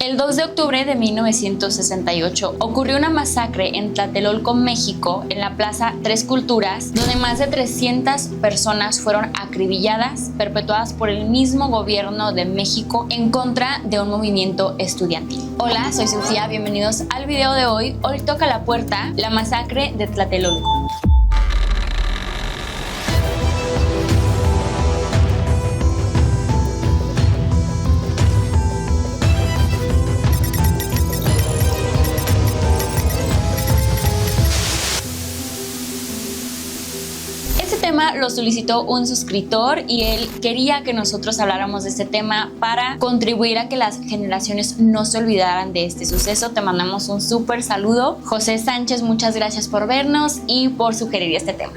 El 2 de octubre de 1968 ocurrió una masacre en Tlatelolco, México, en la Plaza Tres Culturas, donde más de 300 personas fueron acribilladas, perpetuadas por el mismo gobierno de México en contra de un movimiento estudiantil. Hola, soy Sofía, bienvenidos al video de hoy. Hoy toca la puerta la masacre de Tlatelolco. Lo solicitó un suscriptor y él quería que nosotros habláramos de este tema para contribuir a que las generaciones no se olvidaran de este suceso. Te mandamos un súper saludo. José Sánchez, muchas gracias por vernos y por sugerir este tema.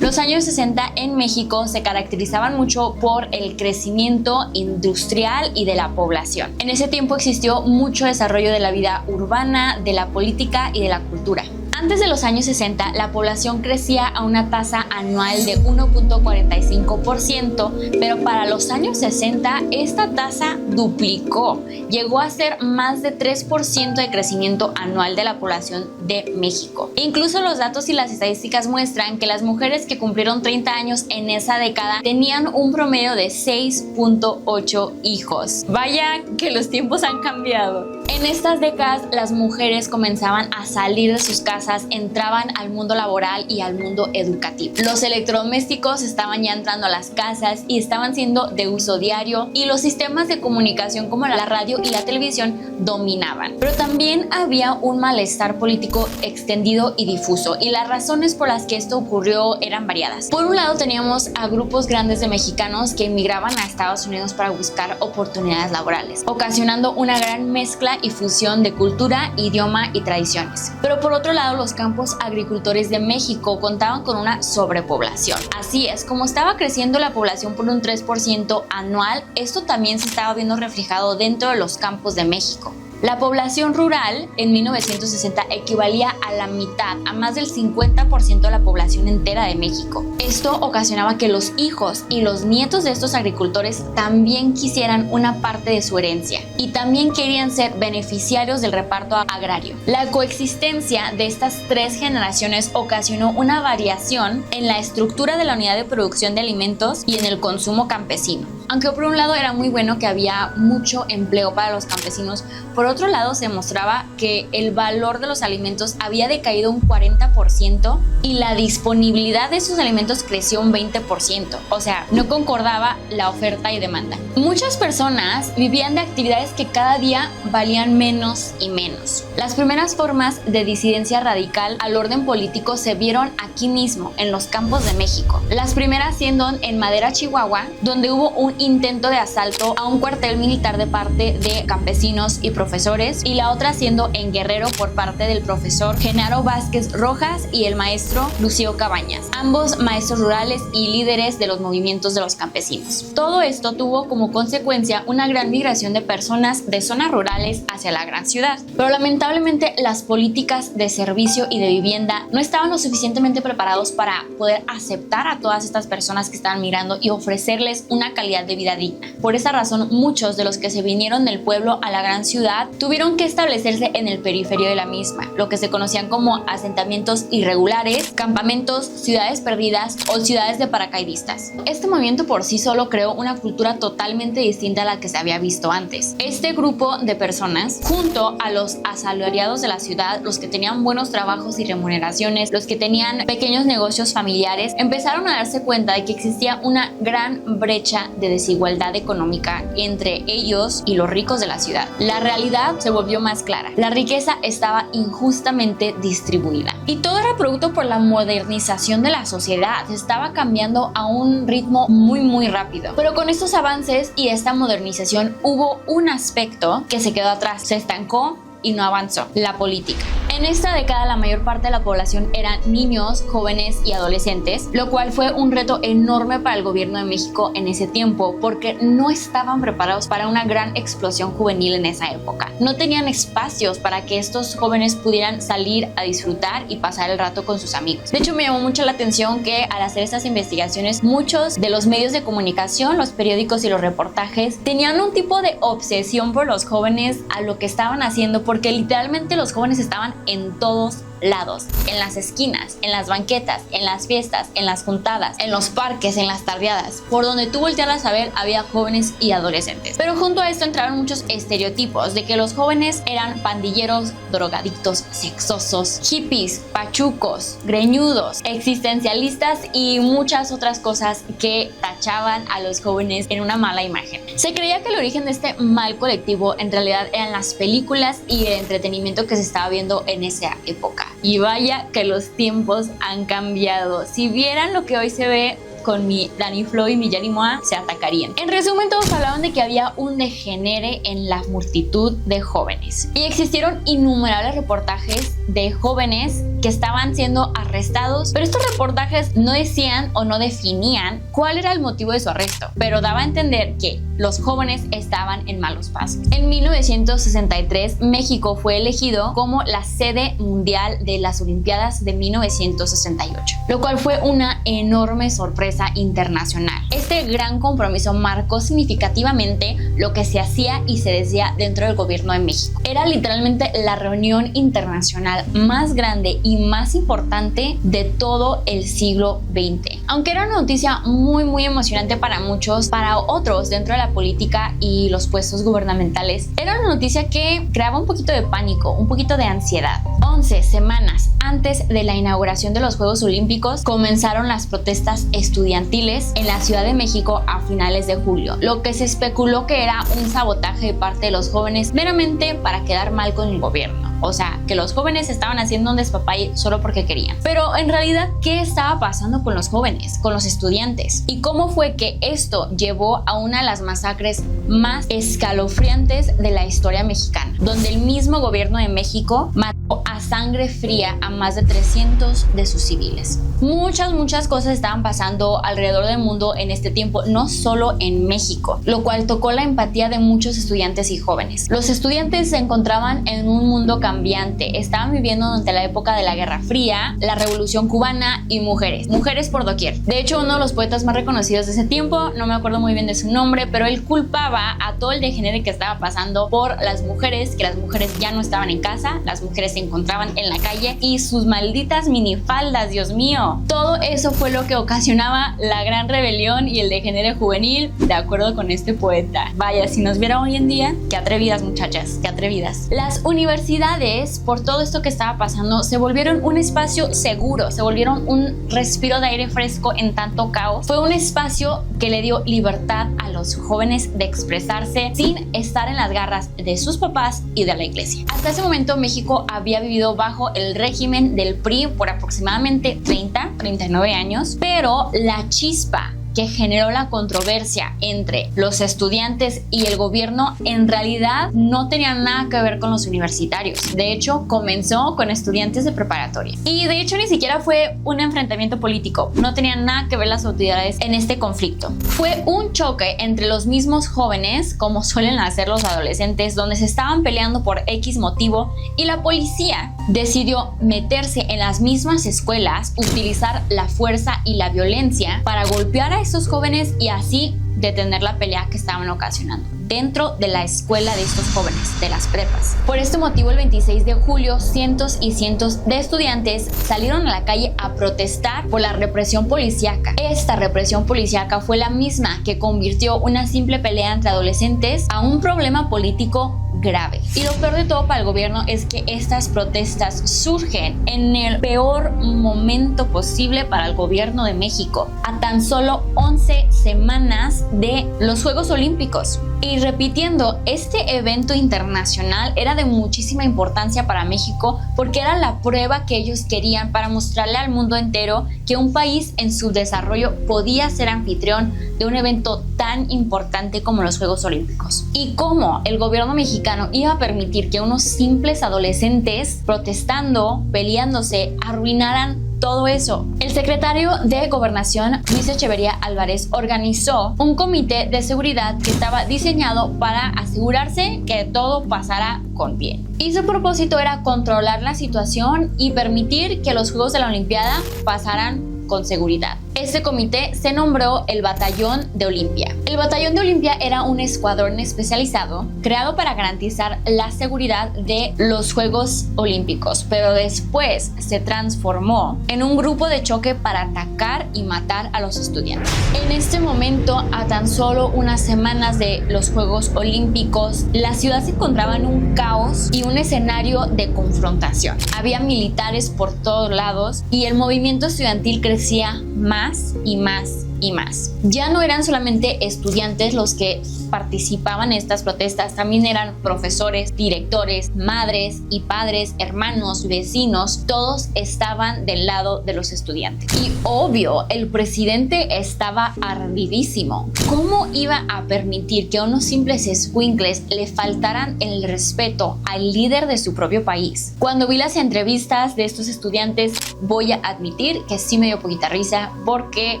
Los años 60 en México se caracterizaban mucho por el crecimiento industrial y de la población. En ese tiempo existió mucho desarrollo de la vida urbana, de la política y de la cultura. Antes de los años 60, la población crecía a una tasa anual de 1.45%, pero para los años 60 esta tasa duplicó. Llegó a ser más de 3% de crecimiento anual de la población de México. Incluso los datos y las estadísticas muestran que las mujeres que cumplieron 30 años en esa década tenían un promedio de 6.8 hijos. Vaya que los tiempos han cambiado. En estas décadas las mujeres comenzaban a salir de sus casas, entraban al mundo laboral y al mundo educativo. Los electrodomésticos estaban ya entrando a las casas y estaban siendo de uso diario, y los sistemas de comunicación como la radio y la televisión dominaban. Pero también había un malestar político extendido y difuso, y las razones por las que esto ocurrió eran variadas. Por un lado teníamos a grupos grandes de mexicanos que emigraban a Estados Unidos para buscar oportunidades laborales, ocasionando una gran mezcla y fusión de cultura, idioma y tradiciones. Pero por otro lado, los campos agricultores de México contaban con una sobrepoblación. Así es, como estaba creciendo la población por un 3% anual, esto también se estaba viendo reflejado dentro de los campos de México. La población rural en 1960 equivalía a la mitad, a más del 50% de la población entera de México. Esto ocasionaba que los hijos y los nietos de estos agricultores también quisieran una parte de su herencia y también querían ser beneficiarios del reparto agrario. La coexistencia de estas tres generaciones ocasionó una variación en la estructura de la unidad de producción de alimentos y en el consumo campesino. Aunque por un lado era muy bueno que había mucho empleo para los campesinos, por otro lado se mostraba que el valor de los alimentos había decaído un 40% y la disponibilidad de esos alimentos creció un 20%. O sea, no concordaba la oferta y demanda. Muchas personas vivían de actividades que cada día valían menos y menos. Las primeras formas de disidencia radical al orden político se vieron aquí mismo, en los campos de México. Las primeras siendo en Madera, Chihuahua, donde hubo un intento de asalto a un cuartel militar de parte de campesinos y profesores, y la otra siendo en Guerrero por parte del profesor Genaro Vázquez Rojas y el maestro Lucio Cabañas, ambos maestros rurales y líderes de los movimientos de los campesinos. Todo esto tuvo como consecuencia una gran migración de personas de zonas rurales hacia la gran ciudad, pero lamentablemente las políticas de servicio y de vivienda no estaban lo suficientemente preparados para poder aceptar a todas estas personas que estaban migrando y ofrecerles una calidad de vida digna. Por esa razón, muchos de los que se vinieron del pueblo a la gran ciudad tuvieron que establecerse en el periferio de la misma, lo que se conocían como asentamientos irregulares, campamentos, ciudades perdidas o ciudades de paracaidistas. Este movimiento por sí solo creó una cultura totalmente distinta a la que se había visto antes. Este grupo de personas, junto a los asalariados de la ciudad, los que tenían buenos trabajos y remuneraciones, los que tenían pequeños negocios familiares, empezaron a darse cuenta de que existía una gran brecha de desigualdad económica entre ellos y los ricos de la ciudad. La realidad se volvió más clara. La riqueza estaba injustamente distribuida. Y todo era producto por la modernización de la sociedad. Se estaba cambiando a un ritmo muy rápido. Pero con estos avances y esta modernización hubo un aspecto que se quedó atrás. Se estancó y no avanzó: la política. En esta década la mayor parte de la población eran niños, jóvenes y adolescentes, lo cual fue un reto enorme para el gobierno de México en ese tiempo porque no estaban preparados para una gran explosión juvenil en esa época. No tenían espacios para que estos jóvenes pudieran salir a disfrutar y pasar el rato con sus amigos. De hecho, me llamó mucho la atención que al hacer estas investigaciones, muchos de los medios de comunicación, los periódicos y los reportajes tenían un tipo de obsesión por los jóvenes a lo que estaban haciendo, porque literalmente los jóvenes estaban en todos lados, en las esquinas, en las banquetas, en las fiestas, en las juntadas, en los parques, en las tardeadas. Por donde tú voltearas a ver había jóvenes y adolescentes. Pero junto a esto entraron muchos estereotipos de que los jóvenes eran pandilleros, drogadictos, sexosos, hippies, pachucos, greñudos, existencialistas y muchas otras cosas que tachaban a los jóvenes en una mala imagen. Se creía que el origen de este mal colectivo en realidad eran las películas y el entretenimiento que se estaba viendo en esa época. Y vaya que los tiempos han cambiado. Si vieran lo que hoy se ve con mi Dani Flow y mi Yanni Moa, se atacarían. En resumen, todos hablaban de que había un degenere en la multitud de jóvenes. Y existieron innumerables reportajes de jóvenes que estaban siendo arrestados, pero estos reportajes no decían o no definían cuál era el motivo de su arresto, pero daba a entender que los jóvenes estaban en malos pasos. En 1963, México fue elegido como la sede mundial de las Olimpiadas de 1968, lo cual fue una enorme sorpresa internacional. Este gran compromiso marcó significativamente lo que se hacía y se decía dentro del gobierno de México. Era literalmente la reunión internacional más grande y más importante de todo el siglo XX. Aunque era una noticia muy emocionante para muchos, para otros dentro de la política y los puestos gubernamentales, era una noticia que creaba un poquito de pánico, un poquito de ansiedad. 11 semanas antes de la inauguración de los Juegos Olímpicos, comenzaron las protestas estudiantiles en la Ciudad de México a finales de julio, lo que se especuló que era un sabotaje de parte de los jóvenes meramente para quedar mal con el gobierno. O sea, que los jóvenes estaban haciendo un despapalle solo porque querían. Pero en realidad, ¿qué estaba pasando con los jóvenes, con los estudiantes? ¿Y cómo fue que esto llevó a una de las masacres más escalofriantes de la historia mexicana, donde el mismo gobierno de México mató a sangre fría a más de 300 de sus civiles? Muchas cosas estaban pasando alrededor del mundo en este tiempo, no solo en México, lo cual tocó la empatía de muchos estudiantes y jóvenes. Los estudiantes se encontraban en un mundo cambiante, estaban viviendo durante la época de la Guerra Fría, la Revolución Cubana y mujeres por doquier. De hecho, uno de los poetas más reconocidos de ese tiempo, no me acuerdo muy bien de su nombre, pero él culpaba a todo el degenere que estaba pasando por las mujeres, que las mujeres ya no estaban en casa, las mujeres se encontraban en la calle y sus malditas minifaldas, Dios mío. Todo eso fue lo que ocasionaba la gran rebelión y el degenere juvenil, de acuerdo con este poeta. Vaya, si nos viera hoy en día, qué atrevidas muchachas, qué atrevidas. Las universidades, por todo esto que estaba pasando, se volvieron un espacio seguro, se volvieron un respiro de aire fresco en tanto caos. Fue un espacio que le dio libertad a los jóvenes de expresarse sin estar en las garras de sus papás y de la iglesia. Hasta ese momento México había vivido bajo el régimen del PRI por aproximadamente 39 años, pero la chispa que generó la controversia entre los estudiantes y el gobierno en realidad no tenía nada que ver con los universitarios. De hecho, comenzó con estudiantes de preparatoria. Y de hecho ni siquiera fue un enfrentamiento político. No tenían nada que ver las autoridades en este conflicto. Fue un choque entre los mismos jóvenes, como suelen hacer los adolescentes, donde se estaban peleando por X motivo y la policía decidió meterse en las mismas escuelas, utilizar la fuerza y la violencia para golpear a estos jóvenes y así detener la pelea que estaban ocasionando dentro de la escuela de estos jóvenes, de las prepas. Por este motivo, el 26 de julio, cientos y cientos de estudiantes salieron a la calle a protestar por la represión policíaca. Esta represión policíaca fue la misma que convirtió una simple pelea entre adolescentes a un problema político grave. Y lo peor de todo para el gobierno es que estas protestas surgen en el peor momento posible para el gobierno de México, a tan solo 11 semanas de los Juegos Olímpicos. Y repitiendo, este evento internacional era de muchísima importancia para México porque era la prueba que ellos querían para mostrarle al mundo entero que un país en su desarrollo podía ser anfitrión de un evento tan importante como los Juegos Olímpicos. Y cómo el gobierno mexicano iba a permitir que unos simples adolescentes protestando, peleándose, arruinaran todo eso. El secretario de Gobernación, Luis Echeverría Álvarez, organizó un comité de seguridad que estaba diseñado para asegurarse que todo pasara con bien. Y su propósito era controlar la situación y permitir que los Juegos de la Olimpiada pasaran con seguridad. Este comité se nombró el Batallón de Olimpia. El Batallón de Olimpia era un escuadrón especializado creado para garantizar la seguridad de los Juegos Olímpicos, pero después se transformó en un grupo de choque para atacar y matar a los estudiantes. En este momento, a tan solo unas semanas de los Juegos Olímpicos, la ciudad se encontraba en un caos y un escenario de confrontación. Había militares por todos lados y el movimiento estudiantil crecía más y más y más. Ya no eran solamente estudiantes los que participaban en estas protestas, también eran profesores, directores, madres y padres, hermanos, vecinos, todos estaban del lado de los estudiantes. Y obvio, el presidente estaba ardidísimo. ¿Cómo iba a permitir que a unos simples escuincles le faltaran el respeto al líder de su propio país? Cuando vi las entrevistas de estos estudiantes, voy a admitir que sí me dio poquita risa, porque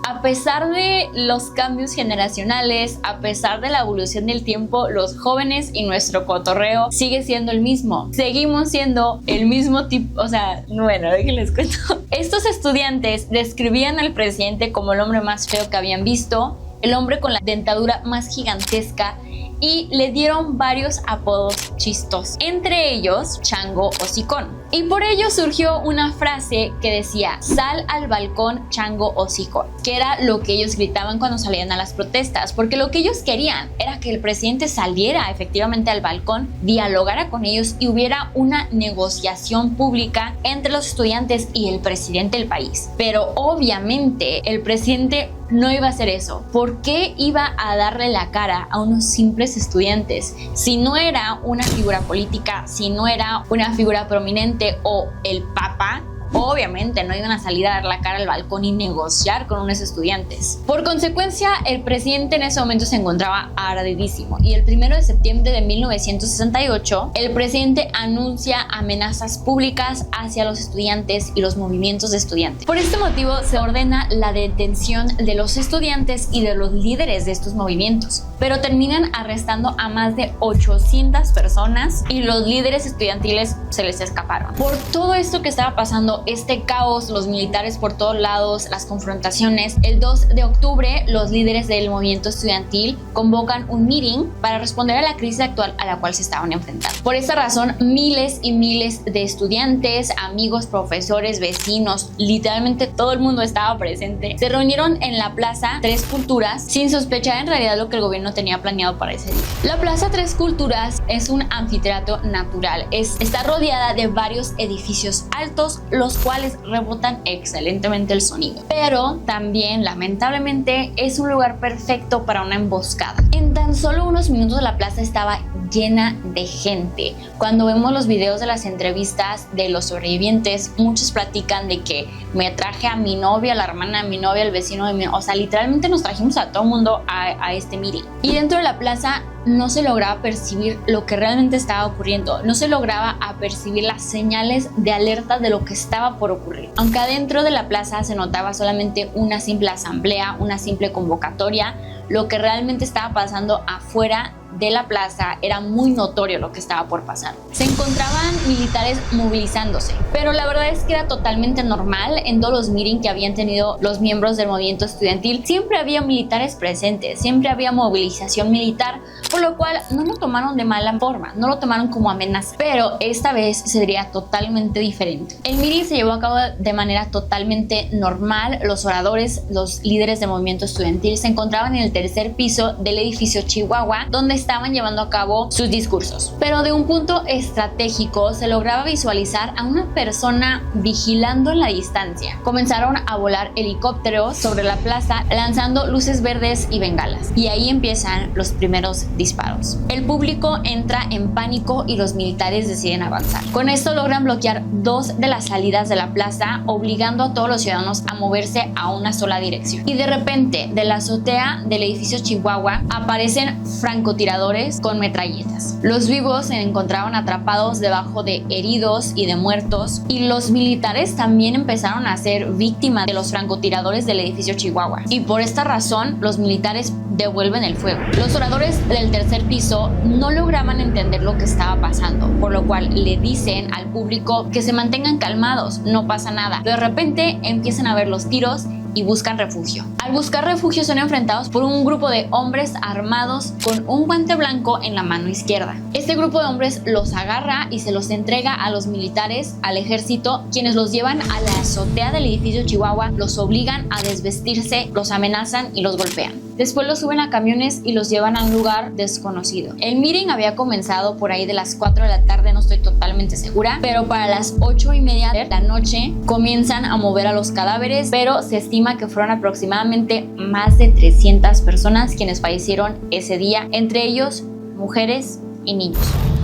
a pesar de los cambios generacionales, a pesar de la evolución del tiempo, los jóvenes y nuestro cotorreo sigue siendo el mismo. Seguimos siendo el mismo tipo, o sea, bueno, déjenles cuento. Estos estudiantes describían al presidente como el hombre más feo que habían visto, el hombre con la dentadura más gigantesca, y le dieron varios apodos chistosos, entre ellos Chango Hocicón. Y por ello surgió una frase que decía: sal al balcón, Chango Hocicón, que era lo que ellos gritaban cuando salían a las protestas, porque lo que ellos querían era que el presidente saliera efectivamente al balcón, dialogara con ellos y hubiera una negociación pública entre los estudiantes y el presidente del país. Pero obviamente el presidente no iba a hacer eso. ¿Por qué iba a darle la cara a unos simples estudiantes? Si no era una figura política, si no era una figura prominente o el Papa, obviamente no iban a salir a dar la cara al balcón y negociar con unos estudiantes. Por consecuencia, el presidente en ese momento se encontraba ardidísimo y el 1 de septiembre de 1968, el presidente anuncia amenazas públicas hacia los estudiantes y los movimientos de estudiantes. Por este motivo, se ordena la detención de los estudiantes y de los líderes de estos movimientos, pero terminan arrestando a más de 800 personas y los líderes estudiantiles se les escaparon. Por todo esto que estaba pasando, este caos, los militares por todos lados, las confrontaciones, el 2 de octubre los líderes del movimiento estudiantil convocan un meeting para responder a la crisis actual a la cual se estaban enfrentando. Por esta razón, miles y miles de estudiantes, amigos, profesores, vecinos, literalmente todo el mundo estaba presente, se reunieron en la Plaza Tres Culturas sin sospechar en realidad lo que el gobierno tenía planeado para ese día. La Plaza Tres Culturas es un anfiteatro natural, está rodeada de varios edificios altos, los cuales rebotan excelentemente el sonido. Pero también, lamentablemente, es un lugar perfecto para una emboscada. En tan solo unos minutos la plaza estaba llena de gente. Cuando vemos los videos de las entrevistas de los sobrevivientes, muchos platican de que me traje a mi novia, a la hermana de mi novia, al vecino de mi... O sea, literalmente nos trajimos a todo el mundo a este meeting. Y dentro de la plaza no se lograba percibir lo que realmente estaba ocurriendo, no se lograba apercibir las señales de alerta de lo que estaba por ocurrir. Aunque adentro de la plaza se notaba solamente una simple asamblea, una simple convocatoria, lo que realmente estaba pasando afuera de la plaza era muy notorio lo que estaba por pasar. Se encontraban militares movilizándose, pero la verdad es que era totalmente normal. En todos los meetings que habían tenido los miembros del movimiento estudiantil siempre había militares presentes, siempre había movilización militar, por lo cual no lo tomaron de mala forma, no lo tomaron como amenaza, pero esta vez sería totalmente diferente. El meeting se llevó a cabo de manera totalmente normal. Los oradores, los líderes del movimiento estudiantil se encontraban en el tercer piso del edificio Chihuahua, donde estaban llevando a cabo sus discursos. Pero de un punto estratégico se lograba visualizar a una persona vigilando en la distancia. Comenzaron a volar helicópteros sobre la plaza lanzando luces verdes y bengalas. Y ahí empiezan los primeros disparos. El público entra en pánico y los militares deciden avanzar. Con esto logran bloquear 2 de las salidas de la plaza, obligando a todos los ciudadanos a moverse a una sola dirección. Y de repente, de la azotea del edificio Chihuahua, aparecen francotiradores con metralletas. Los vivos se encontraban atrapados debajo de heridos y de muertos, y los militares también empezaron a ser víctimas de los francotiradores del edificio Chihuahua. Y por esta razón, los militares devuelven el fuego. Los oradores del tercer piso no lograban entender lo que estaba pasando, por lo cual le dicen al público que se mantengan calmados, no pasa nada. De repente empiezan a ver los tiros y buscan refugio. Al buscar refugio son enfrentados por un grupo de hombres armados con un guante blanco en la mano izquierda. Este grupo de hombres los agarra y se los entrega a los militares, al ejército, quienes los llevan a la azotea del edificio Chihuahua, los obligan a desvestirse, los amenazan y los golpean. Después los suben a camiones y los llevan a un lugar desconocido. El meeting había comenzado por ahí de las 4 de la tarde, no estoy totalmente segura, pero para las 8:30 de la noche comienzan a mover a los cadáveres, pero se estima que fueron aproximadamente más de 300 personas quienes fallecieron ese día, entre ellos mujeres y niños.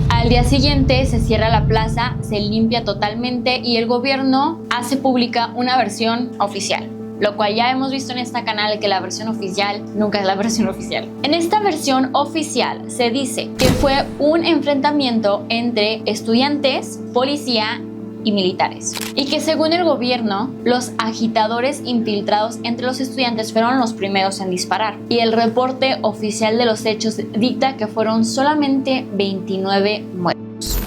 Al día siguiente se cierra la plaza, se limpia totalmente y el gobierno hace pública una versión oficial. Lo cual ya hemos visto en este canal que la versión oficial nunca es la versión oficial. En esta versión oficial se dice que fue un enfrentamiento entre estudiantes, policía y militares. Y que según el gobierno, los agitadores infiltrados entre los estudiantes fueron los primeros en disparar. Y el reporte oficial de los hechos dicta que fueron solamente 29 muertos.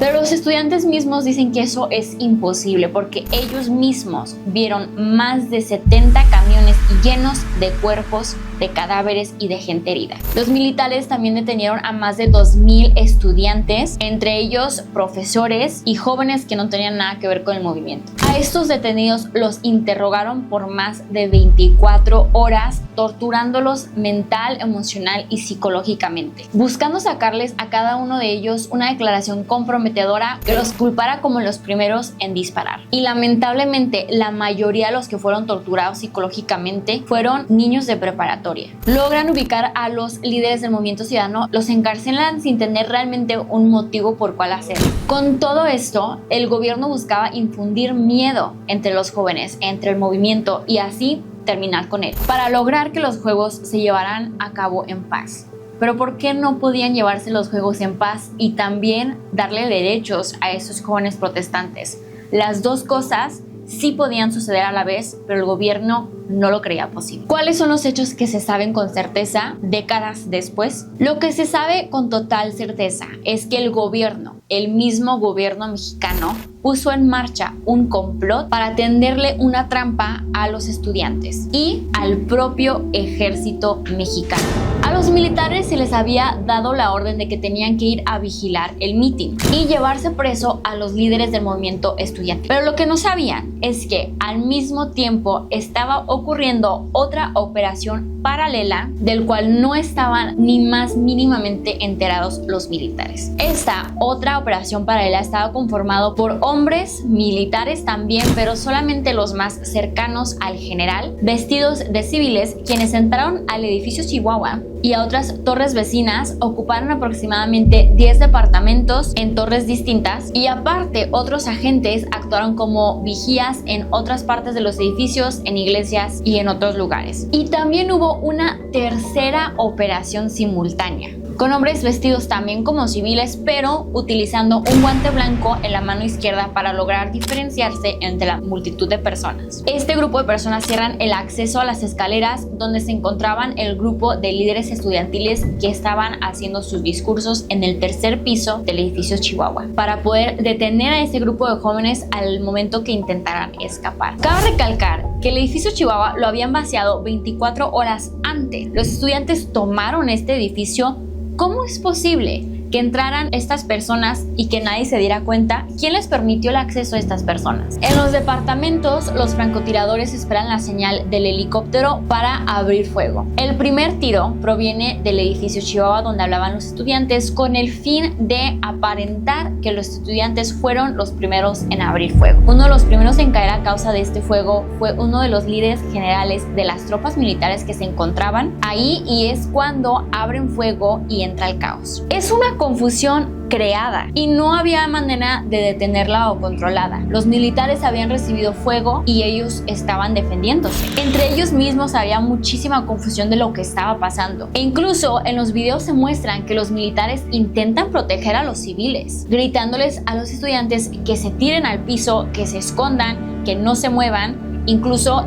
Pero los estudiantes mismos dicen que eso es imposible porque ellos mismos vieron más de 70 camiones llenos de cuerpos, de cadáveres y de gente herida. Los militares también detenieron a más de 2,000 estudiantes, entre ellos profesores y jóvenes que no tenían nada que ver con el movimiento. A estos detenidos los interrogaron por más de 24 horas, torturándolos mental, emocional y psicológicamente, buscando sacarles a cada uno de ellos una declaración comprometedora que los culpara como los primeros en disparar. Y lamentablemente la mayoría de los que fueron torturados psicológicamente fueron niños de preparatoria. Logran ubicar a los líderes del movimiento ciudadano, los encarcelan sin tener realmente un motivo por cual hacerlo. Con todo esto, el gobierno buscaba infundir miedo entre los jóvenes, entre el movimiento y así terminar con él, para lograr que los juegos se llevaran a cabo en paz. Pero ¿por qué no podían llevarse los juegos en paz y también darle derechos a esos jóvenes protestantes? Las dos cosas sí podían suceder a la vez, pero el gobierno no lo creía posible. ¿Cuáles son los hechos que se saben con certeza décadas después? Lo que se sabe con total certeza es que el gobierno, el mismo gobierno mexicano, puso en marcha un complot para tenderle una trampa a los estudiantes y al propio ejército mexicano. A los militares se les había dado la orden de que tenían que ir a vigilar el mitin y llevarse preso a los líderes del movimiento estudiantil. Pero lo que no sabían es que al mismo tiempo estaba ocurriendo otra operación paralela del cual no estaban ni más mínimamente enterados los militares. Esta otra operación paralela estaba conformado por hombres militares también, pero solamente los más cercanos al general, vestidos de civiles, quienes entraron al edificio Chihuahua y a otras torres vecinas, ocuparon aproximadamente 10 departamentos en torres distintas y aparte otros agentes actuaron como vigías en otras partes de los edificios, en iglesias y en otros lugares. Y también hubo una tercera operación simultánea, con hombres vestidos también como civiles, pero utilizando un guante blanco en la mano izquierda para lograr diferenciarse entre la multitud de personas. Este grupo de personas cierran el acceso a las escaleras donde se encontraban el grupo de líderes estudiantiles que estaban haciendo sus discursos en el tercer piso del edificio Chihuahua, para poder detener a este grupo de jóvenes al momento que intentaran escapar. Cabe recalcar que el edificio Chihuahua lo habían vaciado 24 horas antes. Los estudiantes tomaron este edificio. ¿Cómo es posible que entraran estas personas y que nadie se diera cuenta. ¿Quién les permitió el acceso a estas personas? En los departamentos, los francotiradores esperan la señal del helicóptero para abrir fuego. El primer tiro proviene del edificio Chihuahua donde hablaban los estudiantes, con el fin de aparentar que los estudiantes fueron los primeros en abrir fuego. Uno de los primeros en caer a causa de este fuego fue uno de los líderes generales de las tropas militares que se encontraban ahí, y es cuando abren fuego y entra el caos. Es una confusión creada y no había manera de detenerla o controlada. Los militares habían recibido fuego y ellos estaban defendiéndose. Entre ellos mismos había muchísima confusión de lo que estaba pasando. E incluso en los videos se muestran que los militares intentan proteger a los civiles, gritándoles a los estudiantes que se tiren al piso, que se escondan, que no se muevan, incluso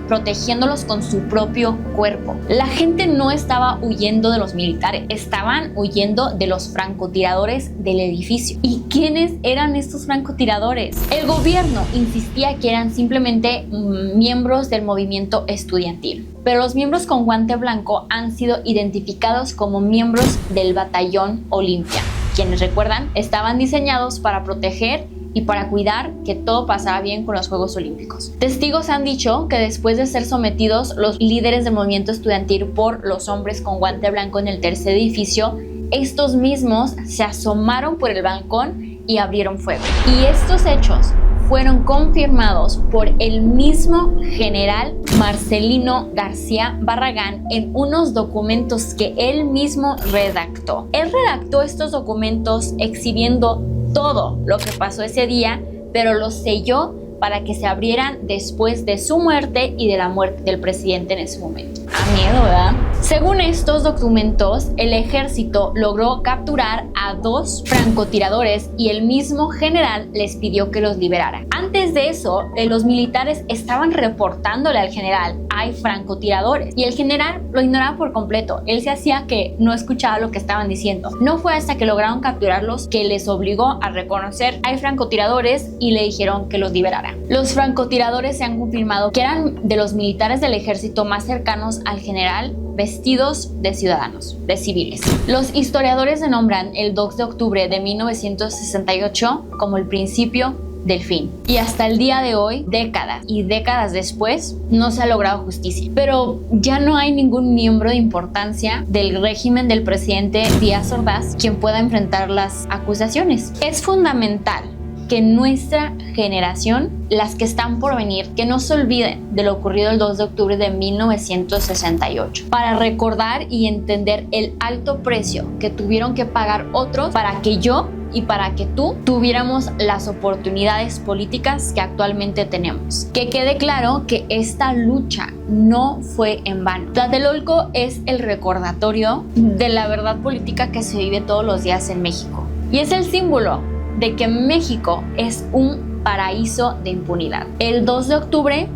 protegiéndolos con su propio cuerpo. La gente no estaba huyendo de los militares, estaban huyendo de los francotiradores del edificio. ¿Y quiénes eran estos francotiradores? El gobierno insistía que eran simplemente miembros del movimiento estudiantil, pero los miembros con guante blanco han sido identificados como miembros del batallón Olimpia, quienes, recuerdan, estaban diseñados para proteger y para cuidar que todo pasara bien con los Juegos Olímpicos. Testigos han dicho que después de ser sometidos los líderes del movimiento estudiantil por los hombres con guante blanco en el tercer edificio, estos mismos se asomaron por el balcón y abrieron fuego. Y estos hechos fueron confirmados por el mismo general Marcelino García Barragán en unos documentos que él mismo redactó. Él redactó estos documentos exhibiendo todo lo que pasó ese día, pero los selló para que se abrieran después de su muerte y de la muerte del presidente en ese momento. A miedo, ¿verdad? Según estos documentos, el ejército logró capturar a 2 francotiradores y el mismo general les pidió que los liberara. Antes de eso, los militares estaban reportándole al general: hay francotiradores, y el general lo ignoraba por completo. Él se hacía que no escuchaba lo que estaban diciendo. No fue hasta que lograron capturarlos que les obligó a reconocer: hay francotiradores, y le dijeron que los liberara. Los francotiradores se han confirmado que eran de los militares del ejército más cercanos al general, vestidos de ciudadanos, de civiles. Los historiadores nombran el 2 de octubre de 1968 como el principio del fin. Y hasta el día de hoy, décadas y décadas después, no se ha logrado justicia. Pero ya no hay ningún miembro de importancia del régimen del presidente Díaz Ordaz quien pueda enfrentar las acusaciones. Es fundamental que nuestra generación, las que están por venir, que no se olviden de lo ocurrido el 2 de octubre de 1968, para recordar y entender el alto precio que tuvieron que pagar otros para que yo y para que tú tuviéramos las oportunidades políticas que actualmente tenemos. Que quede claro que esta lucha no fue en vano. Tlatelolco es el recordatorio de la verdad política que se vive todos los días en México, y es el símbolo de que México es un paraíso de impunidad. El 2 de octubre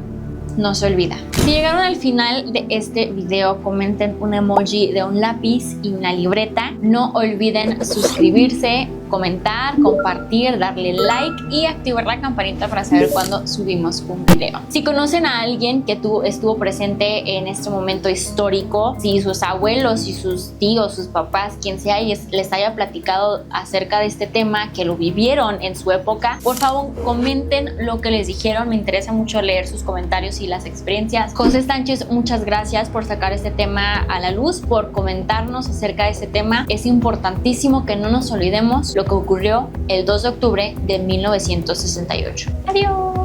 no se olvida. Si llegaron al final de este video, comenten un emoji de un lápiz y una libreta. No olviden suscribirse, comentar, compartir, darle like y activar la campanita para saber cuando subimos un video. Si conocen a alguien que estuvo presente en este momento histórico, si sus abuelos, si sus tíos, sus papás, quien sea, les haya platicado acerca de este tema, que lo vivieron en su época, por favor comenten lo que les dijeron. Me interesa mucho leer sus comentarios y las experiencias. José Sánchez, muchas gracias por sacar este tema a la luz, por comentarnos acerca de este tema. Es importantísimo que no nos olvidemos lo que ocurrió el 2 de octubre de 1968. Adiós.